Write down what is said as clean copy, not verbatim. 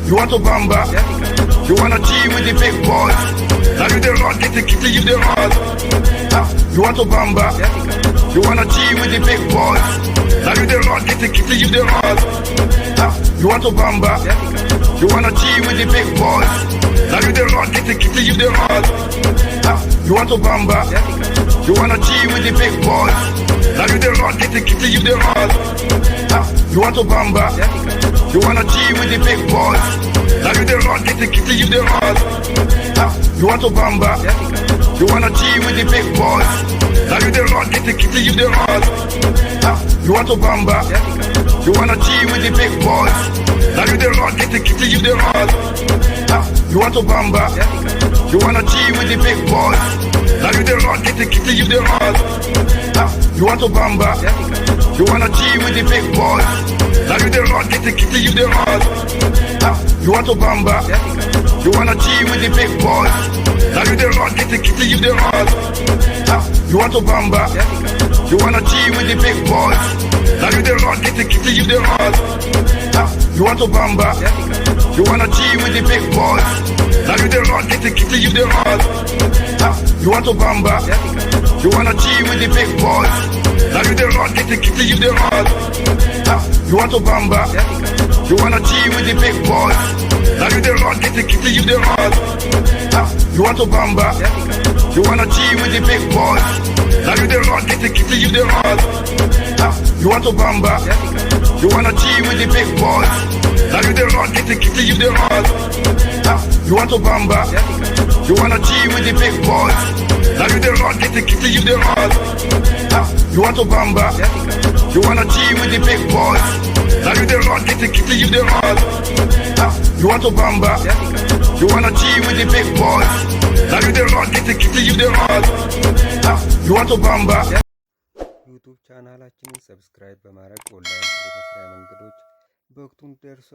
You want to bamba? You wanna G with the big boys? Now you the rock, get the kitty, you the rock. You want to bamba? You wanna G with the big boys? Now you the rock, get the kitty, you the rock. You want to bamba? You wanna G with the big boys? Now you the rock, get the kitty, you the rock. You want to bamba? You wanna G with the big boys? Now you the rock, get the kitty, you the rock. You want to bamba? You wanna G with the big boys? Now you the rock, get the kitty, you the rock. You want to bamba? You wanna G with the big boys? Now you the rock, get the kitty, you the rock. You want to bamba? You wanna G with the big boys? Now you the rock, get the kitty, you the rock. You want to bamba? You wanna G with the big boys? Now you the rock, get the kitty, you the rock. You want to bamba? You wanna G with the big boys? Now you the rock, get the kitty, you the rock. You want to bamba? You wanna G with the big boys? Now you the rock, get the kitty, you the rock. You want to bamba? You wanna G with the big boys? Now you the rock, get the kitty, you the rock. You want to bamba? You wanna G with the big boys? Now you the rock, get the kitty, you the rock. You want to bamba? You wanna G with the big boys? Now you the rock, get the kitty, you the rock. You want to bamba? You wanna G with the big boys? Now you the rock, get the kitty, you the rock. You want to bamba? You wanna G with the big boys? Now you the rock, get the kitty, you the rock. You want to bamba? You wanna G with the big boys? Now you the rock, get the kitty, you the rock. You want to bamba? You wanna G with the big boys? Now you the rock, get the kitty, you the rock. You want to bamba? You wanna G with the big boys? Now you the rock, get the kitty, you the rock. You want to bamba? You wanna G with the big boys? Now you the rock, get the kitty, you the rock. You want to bamba? ዩቲዩብ ቻናላችንን ሰብስክራይብ በማድረግ ኦንላይን የመስሪያ መንገዶች በወቅቱ ደርሷል።